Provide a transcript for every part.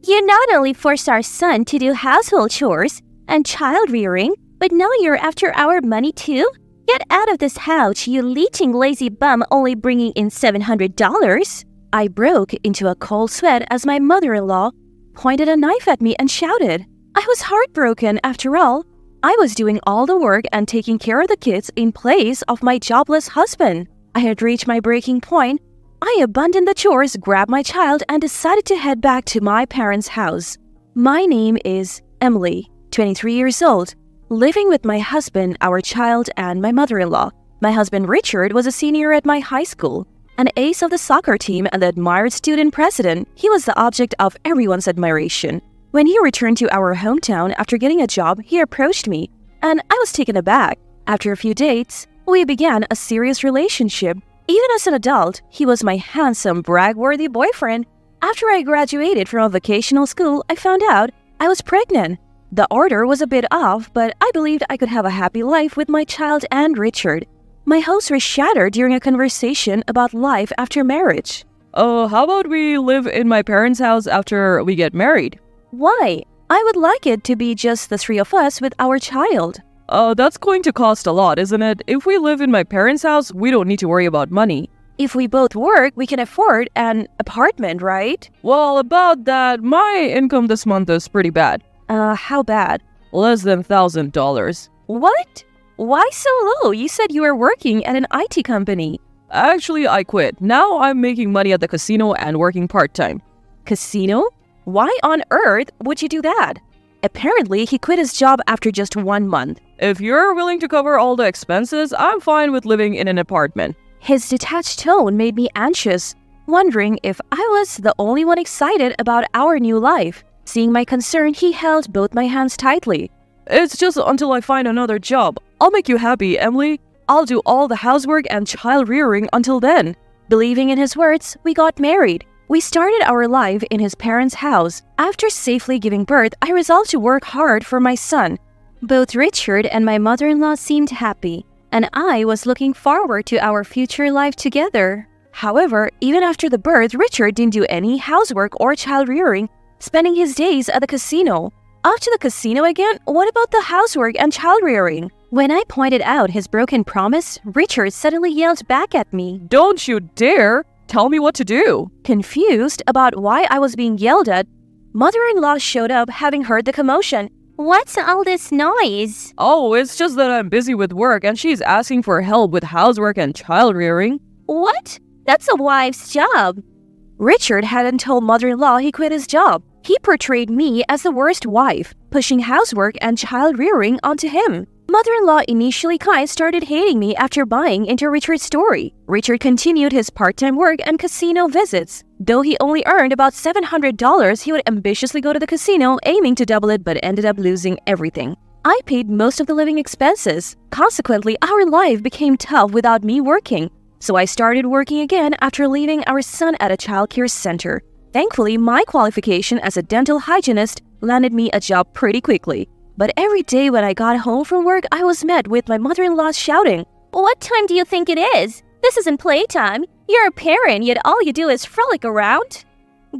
You not only forced our son to do household chores and child rearing, but now you're after our money too? Get out of this house, you leeching lazy bum only bringing in $700. I broke into a cold sweat as my mother-in-law pointed a knife at me and shouted. I was heartbroken after all. I was doing all the work and taking care of the kids in place of my jobless husband. I had reached my breaking point. I abandoned the chores, grabbed my child, and decided to head back to my parents' house. My name is Emily, 23 years old, living with my husband, our child, and my mother-in-law. My husband Richard was a senior at my high school, an ace of the soccer team and the admired student president. He was the object of everyone's admiration. When he returned to our hometown after getting a job, he approached me, and I was taken aback. After a few dates, we began a serious relationship. Even as an adult, he was my handsome, brag-worthy boyfriend. After I graduated from a vocational school, I found out I was pregnant. The order was a bit off, but I believed I could have a happy life with my child and Richard. My hopes were shattered during a conversation about life after marriage. How about we live in my parents' house after we get married? Why? I would like it to be just the three of us with our child. That's going to cost a lot, isn't it? If we live in my parents' house, we don't need to worry about money. If we both work, we can afford an apartment, right? Well, about that, my income this month is pretty bad. How bad? Less than $1,000. What? Why so low? You said you were working at an IT company. Actually, I quit. Now I'm making money at the casino and working part-time. Casino? Why on earth would you do that? Apparently, he quit his job after just 1 month. If you're willing to cover all the expenses, I'm fine with living in an apartment. His detached tone made me anxious, wondering if I was the only one excited about our new life. Seeing my concern, he held both my hands tightly. It's just until I find another job. I'll make you happy, Emily. I'll do all the housework and child rearing until then. Believing in his words, we got married. We started our life in his parents' house. After safely giving birth, I resolved to work hard for my son. Both Richard and my mother-in-law seemed happy, and I was looking forward to our future life together. However, even after the birth, Richard didn't do any housework or child rearing, spending his days at the casino. Off to the casino again? What about the housework and child rearing? When I pointed out his broken promise, Richard suddenly yelled back at me. Don't you dare! Tell me what to do. Confused about why I was being yelled at, mother-in-law showed up having heard the commotion. What's all this noise? Oh, it's just that I'm busy with work and she's asking for help with housework and child rearing. What? That's a wife's job. Richard hadn't told mother-in-law he quit his job. He portrayed me as the worst wife, pushing housework and child rearing onto him. Mother-in-law, initially kind, started hating me after buying into Richard's story. Richard continued his part-time work and casino visits. Though he only earned about $700, he would ambitiously go to the casino, aiming to double it, but ended up losing everything. I paid most of the living expenses. Consequently, our life became tough without me working. So I started working again after leaving our son at a childcare center. Thankfully, my qualification as a dental hygienist landed me a job pretty quickly. But every day when I got home from work, I was met with my mother-in-law shouting, "What time do you think it is? This isn't playtime. You're a parent, yet all you do is frolic around.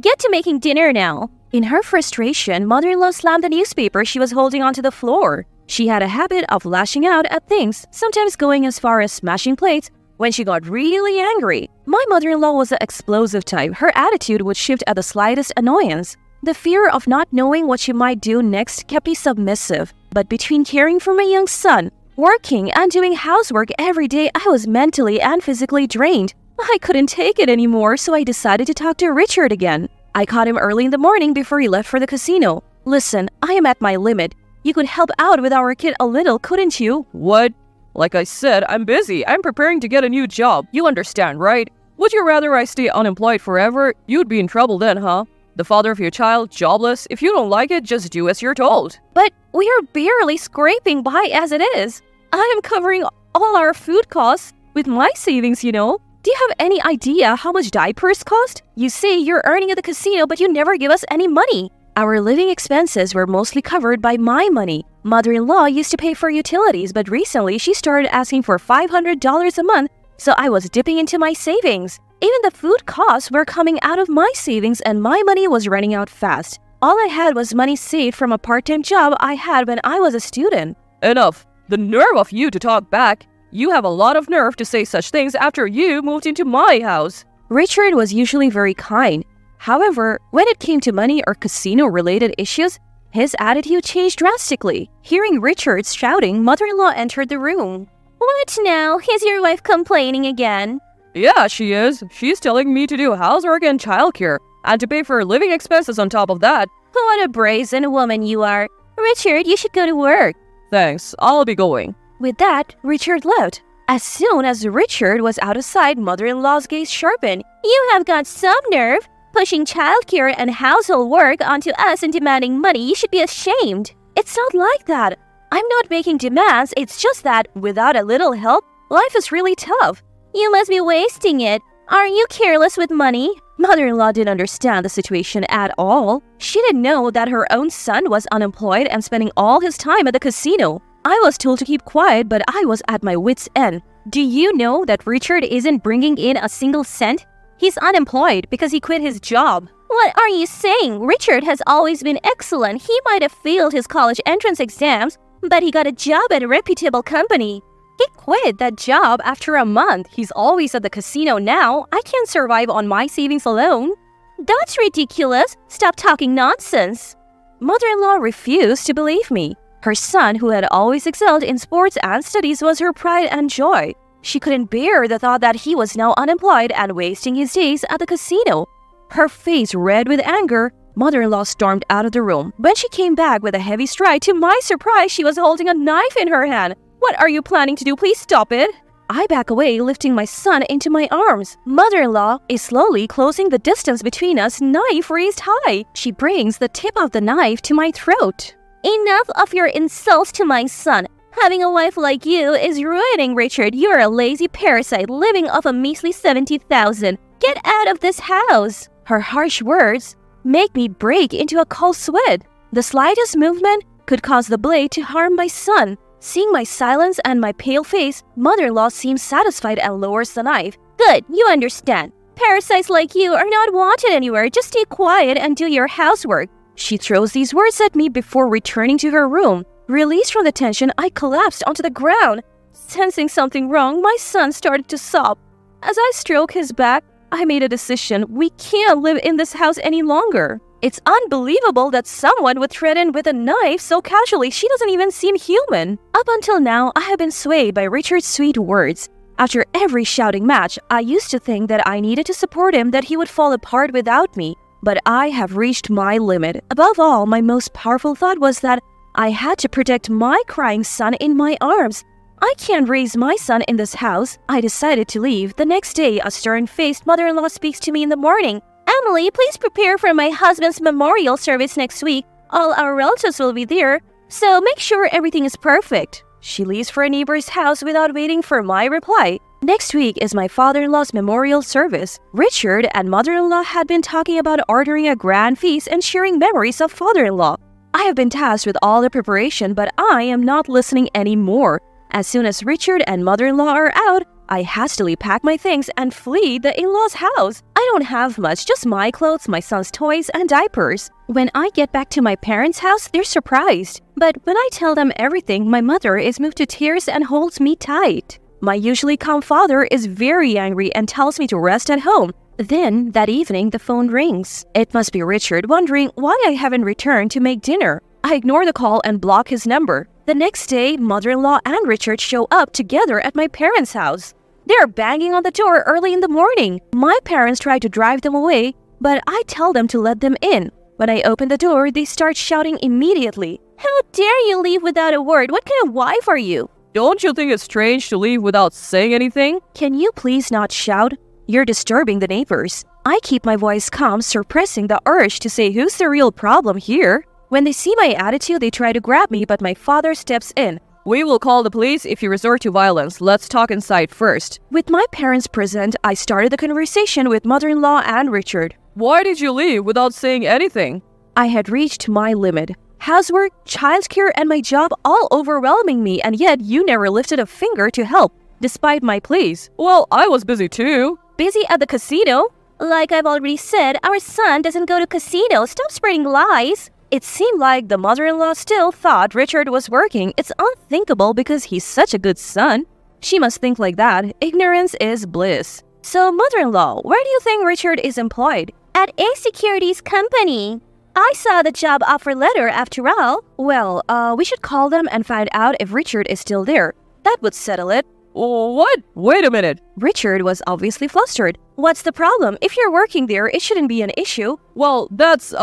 Get to making dinner now." In her frustration, mother-in-law slammed the newspaper she was holding onto the floor. She had a habit of lashing out at things, sometimes going as far as smashing plates. When she got really angry, my mother-in-law was the explosive type. Her attitude would shift at the slightest annoyance. The fear of not knowing what she might do next kept me submissive. But between caring for my young son, working, and doing housework every day, I was mentally and physically drained. I couldn't take it anymore, so I decided to talk to Richard again. I caught him early in the morning before he left for the casino. "Listen, I am at my limit. You could help out with our kid a little, couldn't you?" What? Like I said, I'm busy. I'm preparing to get a new job. You understand, right? Would you rather I stay unemployed forever? You'd be in trouble then, huh? The father of your child, jobless. If you don't like it, just do as you're told. But we are barely scraping by as it is. I am covering all our food costs with my savings, you know. Do you have any idea how much diapers cost? You say you're earning at the casino, but you never give us any money. Our living expenses were mostly covered by my money. Mother-in-law used to pay for utilities, but recently she started asking for $500 a month, so I was dipping into my savings. Even the food costs were coming out of my savings and my money was running out fast. All I had was money saved from a part-time job I had when I was a student. Enough. The nerve of you to talk back. You have a lot of nerve to say such things after you moved into my house. Richard was usually very kind. However, when it came to money or casino-related issues, his attitude changed drastically. Hearing Richard shouting, mother-in-law entered the room. What now? Is your wife complaining again? Yeah, she is. She's telling me to do housework and childcare, and to pay for living expenses on top of that. What a brazen woman you are. Richard, you should go to work. Thanks, I'll be going. With that, Richard left. As soon as Richard was out of sight, mother-in-law's gaze sharpened. You have got some nerve. Pushing childcare and household work onto us and demanding money, you should be ashamed. It's not like that. I'm not making demands, it's just that, without a little help, life is really tough. You must be wasting it. Are you careless with money? Mother-in-law didn't understand the situation at all. She didn't know that her own son was unemployed and spending all his time at the casino. I was told to keep quiet, but I was at my wit's end. Do you know that Richard isn't bringing in a single cent? He's unemployed because he quit his job. What are you saying? Richard has always been excellent. He might have failed his college entrance exams, but he got a job at a reputable company. He quit that job after a month. He's always at the casino now. I can't survive on my savings alone. That's ridiculous. Stop talking nonsense. Mother-in-law refused to believe me. Her son, who had always excelled in sports and studies, was her pride and joy. She couldn't bear the thought that he was now unemployed and wasting his days at the casino. Her face red with anger, mother-in-law stormed out of the room. When she came back with a heavy stride, to my surprise, she was holding a knife in her hand. What are you planning to do? Please stop it. I back away, lifting my son into my arms. Mother-in-law is slowly closing the distance between us, knife raised high. She brings the tip of the knife to my throat. Enough of your insults to my son. Having a wife like you is ruining Richard. You're a lazy parasite living off a measly 70,000. Get out of this house. Her harsh words make me break into a cold sweat. The slightest movement could cause the blade to harm my son. Seeing my silence and my pale face, mother-in-law seems satisfied and lowers the knife. Good, you understand. Parasites like you are not wanted anywhere. Just stay quiet and do your housework. She throws these words at me before returning to her room. Released from the tension, I collapsed onto the ground. Sensing something wrong, my son started to sob. As I stroked his back, I made a decision. We can't live in this house any longer. It's unbelievable that someone would threaten with a knife so casually. She doesn't even seem human. Up until now, I have been swayed by Richard's sweet words. After every shouting match, I used to think that I needed to support him, that he would fall apart without me. But I have reached my limit. Above all, my most powerful thought was that I had to protect my crying son in my arms. I can't raise my son in this house. I decided to leave. The next day, a stern-faced mother-in-law speaks to me in the morning. Emily, please prepare for my husband's memorial service next week. All our relatives will be there, so make sure everything is perfect. She leaves for a neighbor's house without waiting for my reply. Next week is my father-in-law's memorial service. Richard and mother-in-law had been talking about ordering a grand feast and sharing memories of father-in-law. I have been tasked with all the preparation, but I am not listening anymore. As soon as Richard and mother-in-law are out, I hastily pack my things and flee the in-laws' house. I don't have much, just my clothes, my son's toys, and diapers. When I get back to my parents' house, they're surprised. But when I tell them everything, my mother is moved to tears and holds me tight. My usually calm father is very angry and tells me to rest at home. Then, that evening, the phone rings. It must be Richard, wondering why I haven't returned to make dinner. I ignore the call and block his number. The next day, mother-in-law and Richard show up together at my parents' house. They're banging on the door early in the morning. My parents try to drive them away, but I tell them to let them in. When I open the door, they start shouting immediately. How dare you leave without a word? What kind of wife are you? Don't you think it's strange to leave without saying anything? Can you please not shout? You're disturbing the neighbors. I keep my voice calm, suppressing the urge to say who's the real problem here. When they see my attitude, they try to grab me, but my father steps in. We will call the police if you resort to violence. Let's talk inside first. With my parents present, I started the conversation with mother-in-law and Richard. Why did you leave without saying anything? I had reached my limit. Housework, childcare, and my job all overwhelming me, and yet you never lifted a finger to help, despite my pleas. Well, I was busy too. Busy at the casino? Like I've already said, our son doesn't go to casinos. Stop spreading lies. It seemed like the mother-in-law still thought Richard was working. It's unthinkable because he's such a good son. She must think like that. Ignorance is bliss. So, mother-in-law, where do you think Richard is employed? At a securities company. I saw the job offer letter after all. Well, we should call them and find out if Richard is still there. That would settle it. What? Wait a minute. Richard was obviously flustered. What's the problem? If you're working there, it shouldn't be an issue. Well, that's,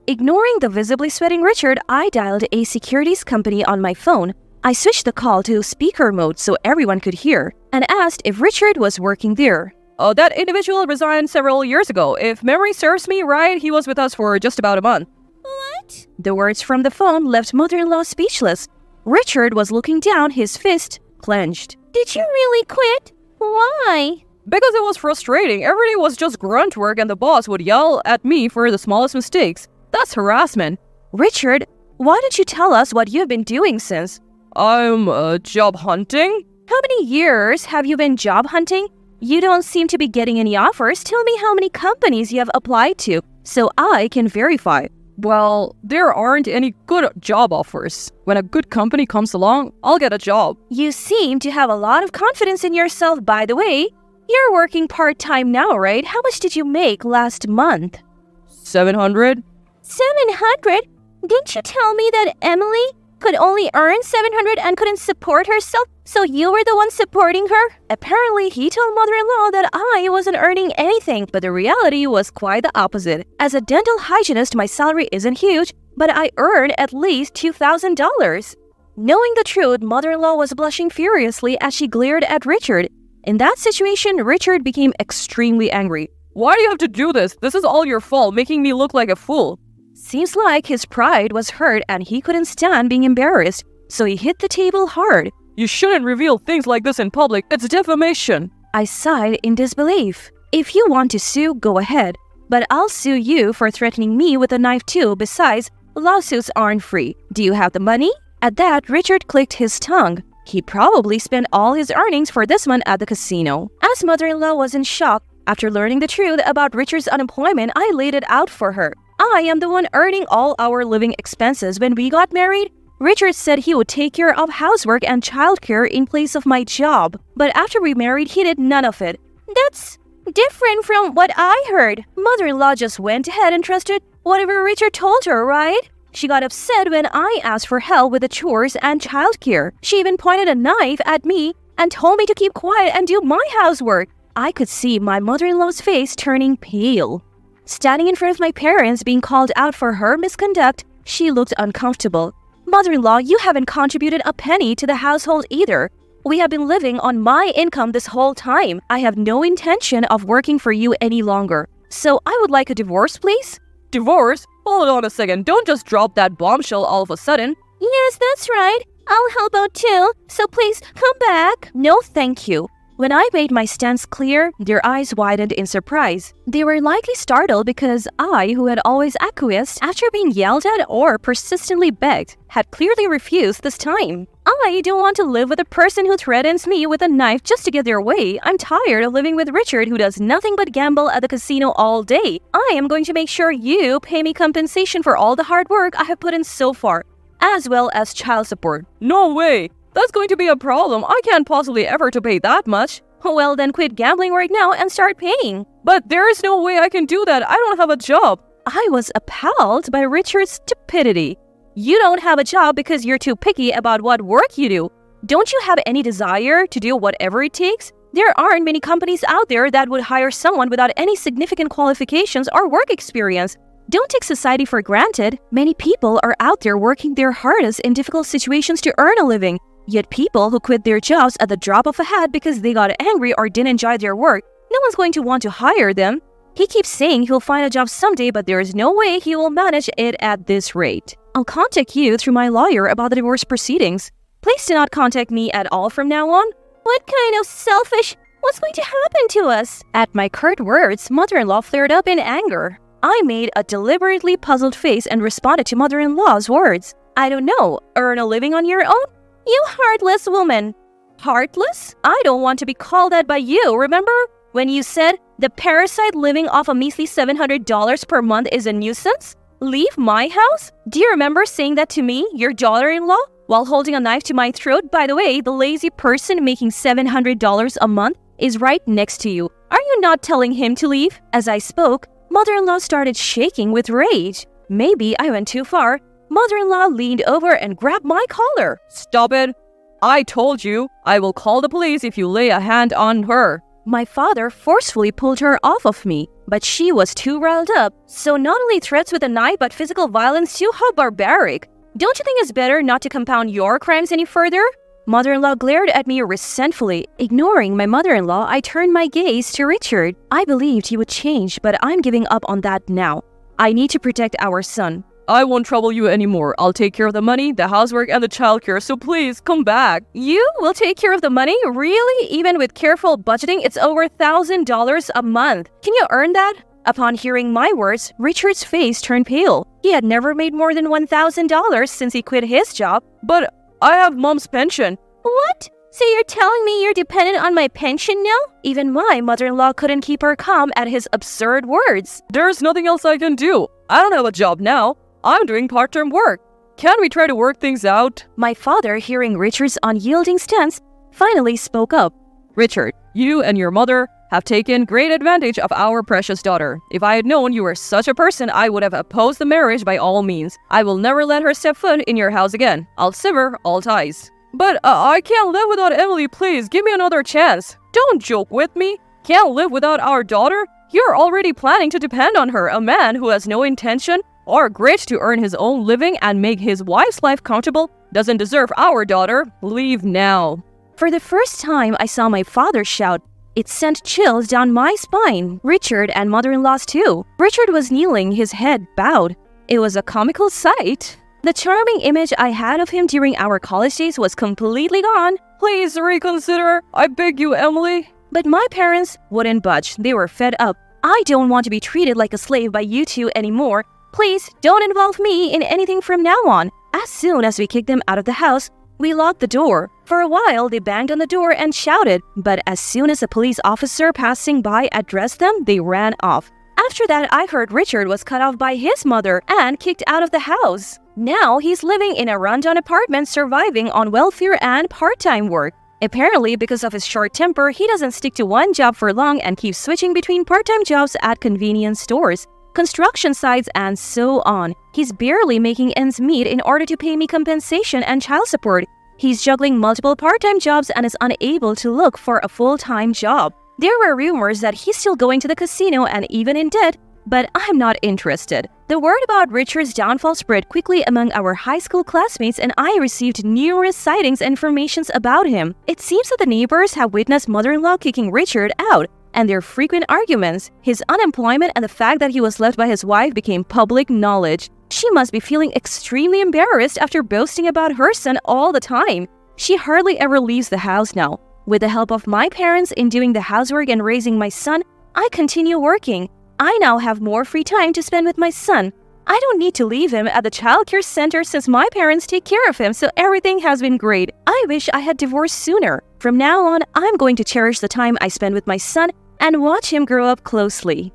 Ignoring the visibly sweating Richard, I dialed a securities company on my phone. I switched the call to speaker mode so everyone could hear and asked if Richard was working there. That individual resigned several years ago. If memory serves me right, he was with us for just about a month. What? The words from the phone left mother-in-law speechless. Richard was looking down, his fist clenched. Did you really quit? Why? Because it was frustrating. Every day was just grunt work and the boss would yell at me for the smallest mistakes. That's harassment. Richard, why don't you tell us what you've been doing since? I'm, job hunting? How many years have you been job hunting? You don't seem to be getting any offers. Tell me how many companies you have applied to so I can verify. Well, there aren't any good job offers. When a good company comes along, I'll get a job. You seem to have a lot of confidence in yourself, by the way. You're working part-time now, right? How much did you make last month? 700? 700? Didn't you tell me that Emily could only earn 700 and couldn't support herself? So you were the one supporting her? Apparently, he told mother-in-law that I wasn't earning anything, but the reality was quite the opposite. As a dental hygienist, my salary isn't huge, but I earn at least $2,000. Knowing the truth, mother-in-law was blushing furiously as she glared at Richard. In that situation, Richard became extremely angry. Why do you have to do this? This is all your fault, making me look like a fool. Seems like his pride was hurt and he couldn't stand being embarrassed, so he hit the table hard. You shouldn't reveal things like this in public. It's defamation. I sighed in disbelief. If you want to sue, go ahead. But I'll sue you for threatening me with a knife too. Besides, lawsuits aren't free. Do you have the money? At that, Richard clicked his tongue. He probably spent all his earnings for this month at the casino. As mother-in-law was in shock, after learning the truth about Richard's unemployment, I laid it out for her. I am the one earning all our living expenses. When we got married, Richard said he would take care of housework and childcare in place of my job. But after we married, he did none of it. That's different from what I heard. Mother-in-law just went ahead and trusted whatever Richard told her, right? She got upset when I asked for help with the chores and childcare. She even pointed a knife at me and told me to keep quiet and do my housework. I could see my mother-in-law's face turning pale. Standing in front of my parents being called out for her misconduct, she looked uncomfortable. Mother-in-law, you haven't contributed a penny to the household either. We have been living on my income this whole time. I have no intention of working for you any longer. So I would like a divorce, please. Divorce? Hold on a second. Don't just drop that bombshell all of a sudden. Yes, that's right. I'll help out too. So please come back. No, thank you. When I made my stance clear, their eyes widened in surprise. They were likely startled because I, who had always acquiesced after being yelled at or persistently begged, had clearly refused this time. I don't want to live with a person who threatens me with a knife just to get their way. I'm tired of living with Richard, who does nothing but gamble at the casino all day. I am going to make sure you pay me compensation for all the hard work I have put in so far, as well as child support. No way! That's going to be a problem. I can't possibly ever to pay that much. Well, then quit gambling right now and start paying. But there is no way I can do that. I don't have a job. I was appalled by Richard's stupidity. You don't have a job because you're too picky about what work you do. Don't you have any desire to do whatever it takes? There aren't many companies out there that would hire someone without any significant qualifications or work experience. Don't take society for granted. Many people are out there working their hardest in difficult situations to earn a living. Yet people who quit their jobs at the drop of a hat because they got angry or didn't enjoy their work, no one's going to want to hire them. He keeps saying he'll find a job someday, but there is no way he will manage it at this rate. I'll contact you through my lawyer about the divorce proceedings. Please do not contact me at all from now on. What kind of selfish... What's going to happen to us? At my curt words, mother-in-law flared up in anger. I made a deliberately puzzled face and responded to mother-in-law's words. I don't know, earn a living on your own? You heartless woman. Heartless? I don't want to be called that by you, remember? When you said, The parasite living off a measly $700 per month is a nuisance? Leave my house? Do you remember saying that to me, your daughter-in-law, while holding a knife to my throat? By the way, the lazy person making $700 a month is right next to you. Are you not telling him to leave? As I spoke, mother-in-law started shaking with rage. Maybe I went too far. Mother-in-law leaned over and grabbed my collar. Stop it. I told you, I will call the police if you lay a hand on her. My father forcefully pulled her off of me, but she was too riled up. So not only threats with a knife, but physical violence too? How barbaric. Don't you think it's better not to compound your crimes any further? Mother-in-law glared at me resentfully. Ignoring my mother-in-law, I turned my gaze to Richard. I believed he would change, but I'm giving up on that now. I need to protect our son. I won't trouble you anymore. I'll take care of the money, the housework, and the childcare, so please, come back. You will take care of the money? Really? Even with careful budgeting, it's over $1,000 a month. Can you earn that? Upon hearing my words, Richard's face turned pale. He had never made more than $1,000 since he quit his job. But I have mom's pension. What? So you're telling me you're dependent on my pension now? Even my mother-in-law couldn't keep her calm at his absurd words. There's nothing else I can do. I don't have a job now. I'm doing part-time work. Can't we try to work things out? My father, hearing Richard's unyielding stance, finally spoke up. Richard, you and your mother have taken great advantage of our precious daughter. If I had known you were such a person, I would have opposed the marriage by all means. I will never let her step foot in your house again. I'll sever all ties. But I can't live without Emily. Please, give me another chance. Don't joke with me. Can't live without our daughter? You're already planning to depend on her, a man who has no intention or grit to earn his own living and make his wife's life comfortable doesn't deserve our daughter. Leave now. For the first time, I saw my father shout. It sent chills down my spine. Richard and mother-in-law's too. Richard was kneeling, his head bowed. It was a comical sight. The charming image I had of him during our college days was completely gone. Please reconsider. I beg you, Emily. But my parents wouldn't budge. They were fed up. I don't want to be treated like a slave by you two anymore. Please don't involve me in anything from now on. As soon as we kicked them out of the house, we locked the door. For a while, they banged on the door and shouted, but as soon as a police officer passing by addressed them, they ran off. After that, I heard Richard was cut off by his mother and kicked out of the house. Now he's living in a rundown apartment, surviving on welfare and part-time work. Apparently, because of his short temper, he doesn't stick to one job for long and keeps switching between part-time jobs at convenience stores, construction sites, and so on. He's barely making ends meet in order to pay me compensation and child support. He's juggling multiple part-time jobs and is unable to look for a full-time job. There were rumors that he's still going to the casino and even in debt, but I'm not interested. The word about Richard's downfall spread quickly among our high school classmates, and I received numerous sightings and informations about him. It seems that the neighbors have witnessed mother-in-law kicking Richard out, and their frequent arguments, his unemployment, and the fact that he was left by his wife became public knowledge. She must be feeling extremely embarrassed after boasting about her son all the time. She hardly ever leaves the house now. With the help of my parents in doing the housework and raising my son, I continue working. I now have more free time to spend with my son. I don't need to leave him at the childcare center since my parents take care of him, so everything has been great. I wish I had divorced sooner. From now on, I'm going to cherish the time I spend with my son and watch him grow up closely.